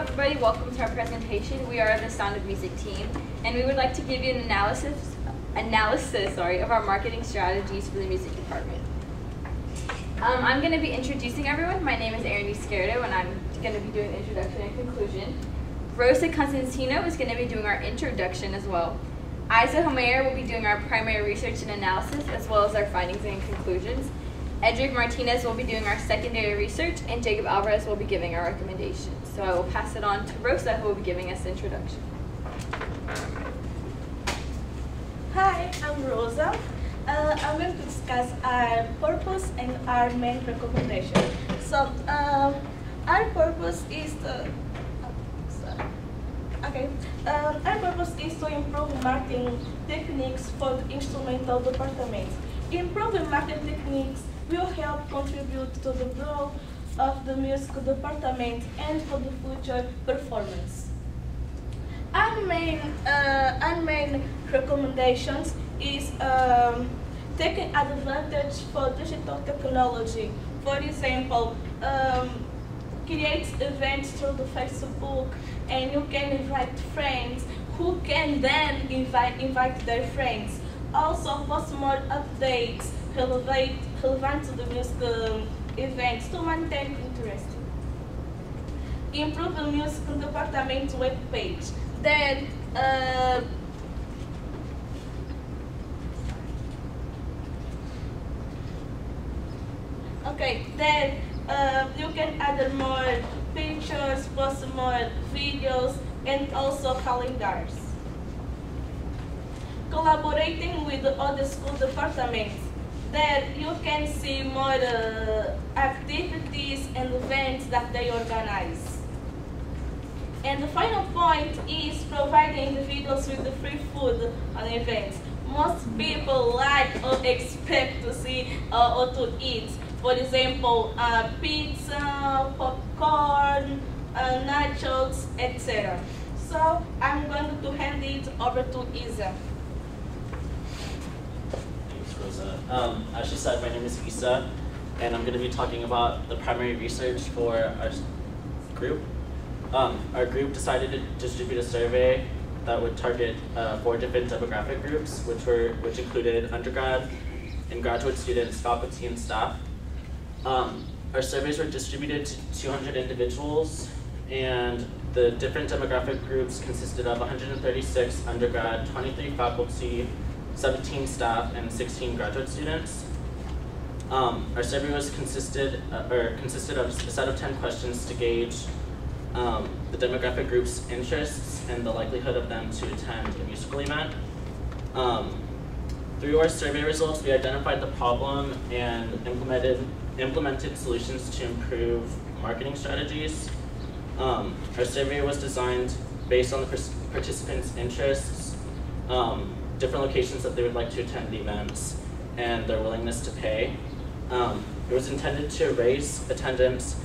everybody, welcome to our presentation. We are the Sound of Music team, and we would like to give you an analysis of our marketing strategies for the music department. I'm going to be introducing everyone. My name is Erin Izquierdo, and I'm going to be doing the introduction and conclusion. Rosa Constantino is going to be doing our introduction as well. Isa Homer will be doing our primary research and analysis, as well as our findings and conclusions. Edric Martinez will be doing our secondary research, and Jacob Alvarez will be giving our recommendations. So I will pass it on to Rosa, who will be giving us the introduction. Hi, I'm Rosa. I'm going to discuss our purpose and our main recommendation. So our purpose is to improve marketing techniques for the instrumental department. Improving marketing techniques will help contribute to the growth of the music department and for the future performance. Our main recommendations is taking advantage for digital technology. For example, create events through the Facebook, and you can invite friends who can then invite their friends. Also post more updates relevant to the music events to maintain interest. Improve the music department web page. Then you can add more pictures, post more videos, and also calendars. Collaborating with the other school departments, that you can see more activities and events that they organize. And the final point is providing individuals with the free food on events. Most people like or expect to see or to eat. For example, pizza, popcorn, nachos, etc. So I'm going to hand it over to Isa. As she said, my name is Isa, and I'm going to be talking about the primary research for our group. Our group decided to distribute a survey that would target 4 different demographic groups, which included undergrad and graduate students, faculty, and staff. Our surveys were distributed to 200 individuals, and the different demographic groups consisted of 136 undergrad, 23 faculty, 17 staff, and 16 graduate students. Our survey was consisted of a set of 10 questions to gauge the demographic group's interests and the likelihood of them to attend a musical event. Through our survey results, we identified the problem and implemented solutions to improve marketing strategies. Our survey was designed based on the participants' interests, different locations that they would like to attend the events, and their willingness to pay. It was intended to raise attendance,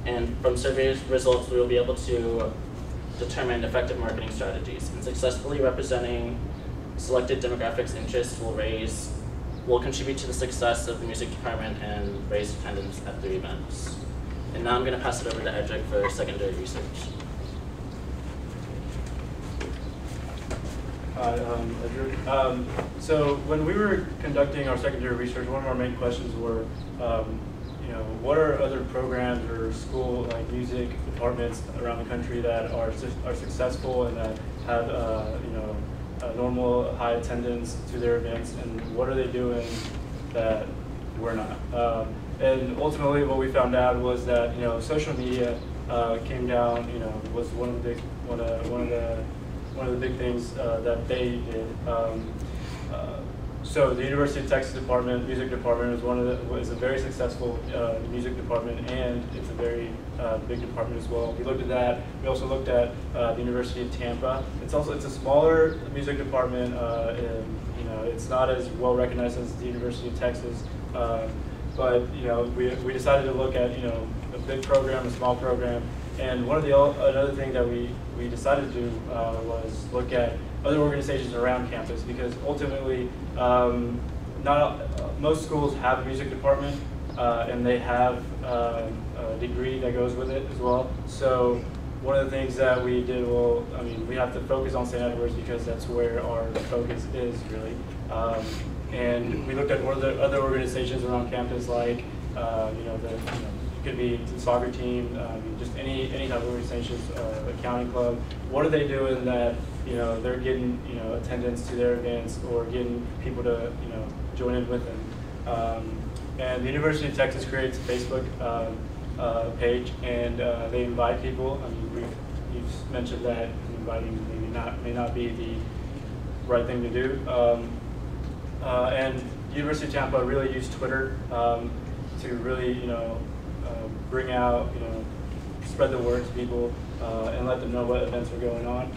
and from survey results, we will be able to determine effective marketing strategies. And successfully representing selected demographics' interests will contribute to the success of the music department and raise attendance at the events. And now I'm going to pass it over to Edric for secondary research. Hi, I'm Edric. So when we were conducting our secondary research, one of our main questions were, what are other programs or school music departments around the country that are successful and that have a normal high attendance to their events, and what are they doing that we're not? And ultimately, what we found out was that social media came down. Was one of the big things that they did. So the University of Texas music department is a very successful music department, and it's a very big department as well. We looked at that. We also looked at the University of Tampa. It's a smaller music department, and it's not as well recognized as the University of Texas. But we decided to look at a big program, a small program, and another thing that we decided to do was look at other organizations around campus, because ultimately most schools have a music department, and they have a degree that goes with it as well. So one of the things that we did, well, I mean, we have to focus on St. Edward's because that's where our focus is, really. And we looked at what are the other organizations around campus, like, it could be the soccer team, just any type of organizations, accounting club. What are they doing that, they're getting, attendance to their events or getting people to, join in with them. And the University of Texas creates a Facebook page, and they invite people. I mean, you've mentioned that inviting may not be the right thing to do. And University of Tampa really used Twitter to really, bring out, spread the word to people and let them know what events are going on.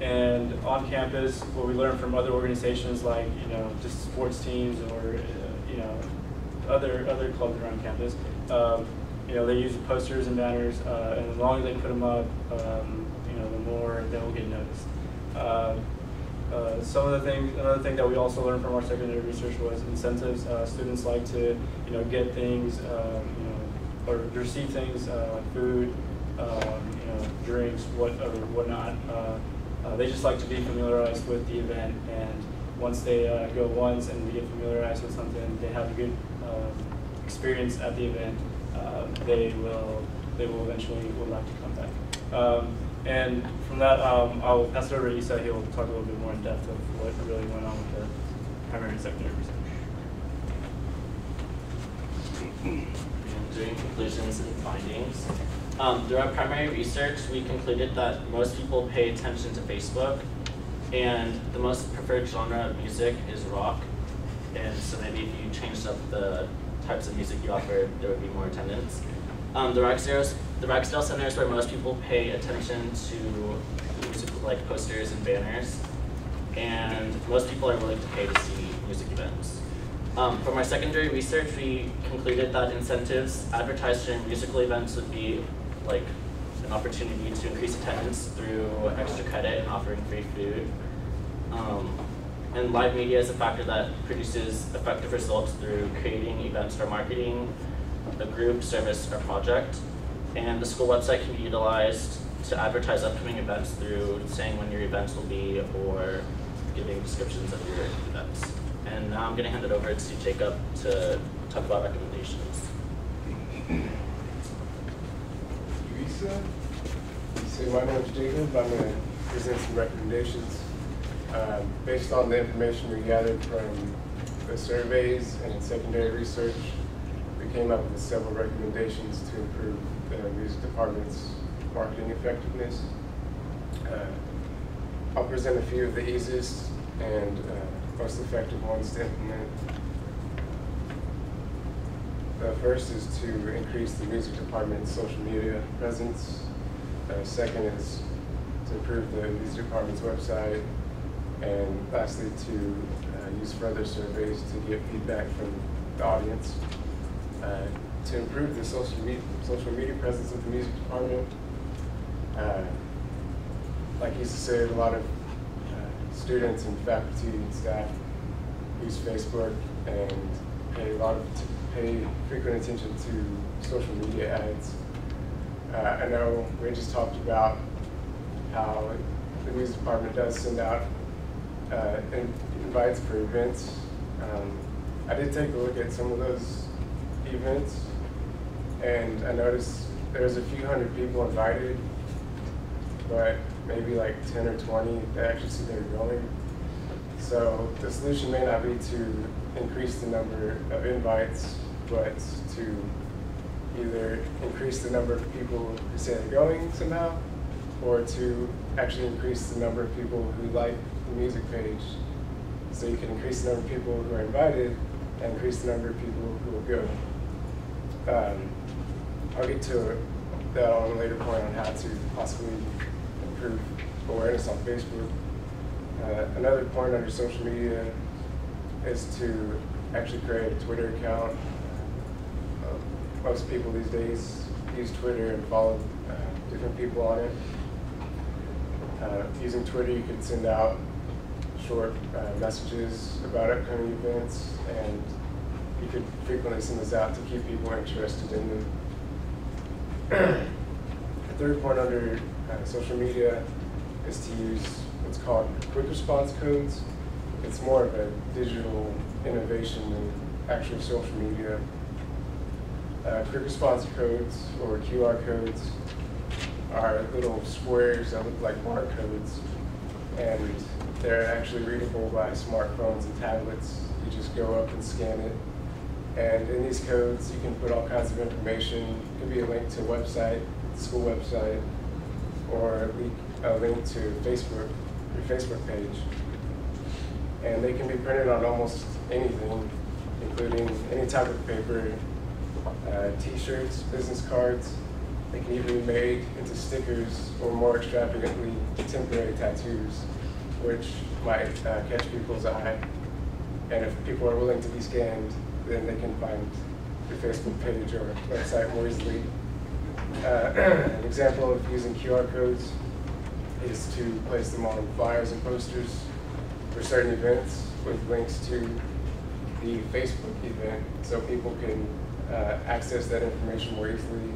And on campus, what we learned from other organizations like, just sports teams or, other clubs around campus, they use posters and banners, and as long as they put them up, the more they will get noticed. Another thing that we also learned from our secondary research was incentives. Students like to, get things, or receive things like food, drinks, whatnot. They just like to be familiarized with the event, and once they go once and they get familiarized with something, they have a good experience at the event. They will eventually would like to come back. And from that, I'll pass it over to Isa. He'll talk a little bit more in depth of what really went on with the primary and secondary research. Doing conclusions and findings. Through our primary research, we concluded that most people pay attention to Facebook, and the most preferred genre of music is rock. And so maybe if you changed up the types of music you offered, there would be more attendance. The Ragsdale Center is where most people pay attention to music like posters and banners, and most people are willing to pay to see music events. From our secondary research, we concluded that incentives advertised during musical events would be like an opportunity to increase attendance through extra credit and offering free food. And live media is a factor that produces effective results through creating events for marketing, a group, service, or project. And the school website can be utilized to advertise upcoming events through saying when your events will be or giving descriptions of your events. And now I'm going to hand it over to Jacob to talk about recommendations. Lisa? So my name is Jacob. I'm going to present some recommendations. Based on the information we gathered from the surveys and secondary research, we came up with several recommendations to improve the music department's marketing effectiveness. I'll present a few of the easiest and most effective ones to implement. The first is to increase the music department's social media presence. Second is to improve the music department's website. And lastly, to use further surveys to get feedback from the audience. To improve the social media presence of the music department, like Isa said, a lot of students and faculty and staff use Facebook and pay frequent attention to social media ads. I know we just talked about how the music department does send out invites for events. I did take a look at some of those events, and I noticed there's a few hundred people invited, but maybe like 10 or 20 that actually see they're going. So the solution may not be to increase the number of invites, but to either increase the number of people who say they're going somehow, or to actually increase the number of people who like the music page. So you can increase the number of people who are invited and increase the number of people who will go. I'll get to that on a later point on how to possibly improve awareness on Facebook. Another point under social media is to actually create a Twitter account. Most people these days use Twitter and follow different people on it. Using Twitter, you can send out short messages about upcoming events, and you could frequently send this out to keep people interested in them. third point under social media is to use what's called quick response codes. It's more of a digital innovation than actual social media. Quick response codes, or QR codes, are little squares that look like barcodes, and they're actually readable by smartphones and tablets. You just go up and scan it. And in these codes, you can put all kinds of information. It could be a link to a website, school website, or a link to Facebook, your Facebook page. And they can be printed on almost anything, including any type of paper, t-shirts, business cards. They can even be made into stickers, or more extravagantly, temporary tattoos, which might catch people's eye. And if people are willing to be scanned, then they can find your Facebook page or website more easily. An example of using QR codes is to place them on flyers and posters for certain events with links to the Facebook event, so people can access that information more easily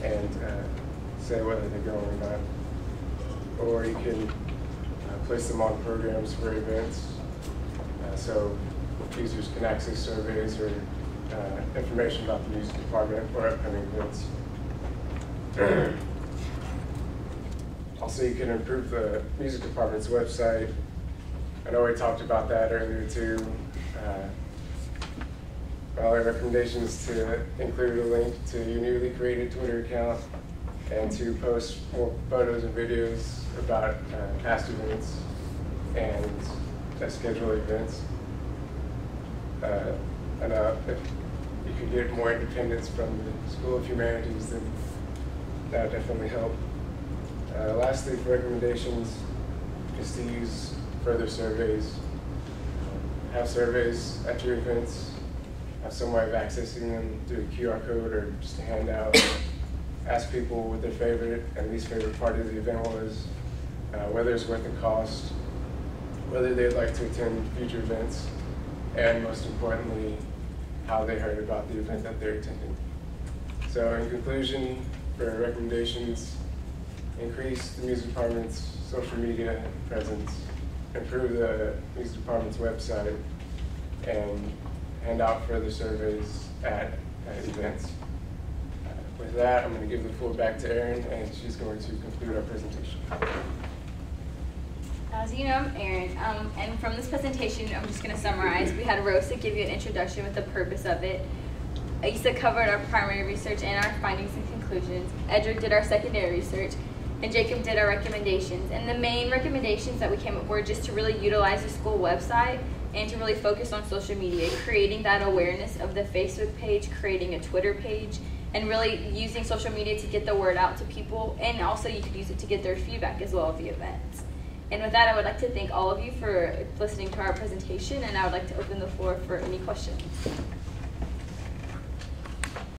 and say whether they're going or not. Or you can place them on programs for events, so users can access surveys or information about the music department or upcoming events. Also, you can improve the music department's website. I know we talked about that earlier too. Our recommendation is to include a link to your newly created Twitter account and to post more photos and videos about past events and scheduled events. And if you could get more independence from the School of Humanities, then that would definitely help. Lastly, for recommendations, is to use further surveys. Have surveys at your events, have some way of accessing them through a QR code or just a handout. Ask people what their favorite and least favorite part of the event was, whether it's worth the cost, whether they'd like to attend future events, and most importantly, how they heard about the event that they're attending. So in conclusion, for recommendations, increase the music department's social media presence, improve the music department's website, and hand out further surveys at events. With that, I'm going to give the floor back to Erin, and she's going to conclude our presentation. As you know, I'm Erin, and from this presentation, I'm just going to summarize. We had Rosa give you an introduction with the purpose of it. Issa covered our primary research and our findings and conclusions. Edric did our secondary research, and Jacob did our recommendations. And the main recommendations that we came up were just to really utilize the school website and to really focus on social media, creating that awareness of the Facebook page, creating a Twitter page, and really using social media to get the word out to people. And also you could use it to get their feedback as well of the events. And with that, I would like to thank all of you for listening to our presentation, and I would like to open the floor for any questions.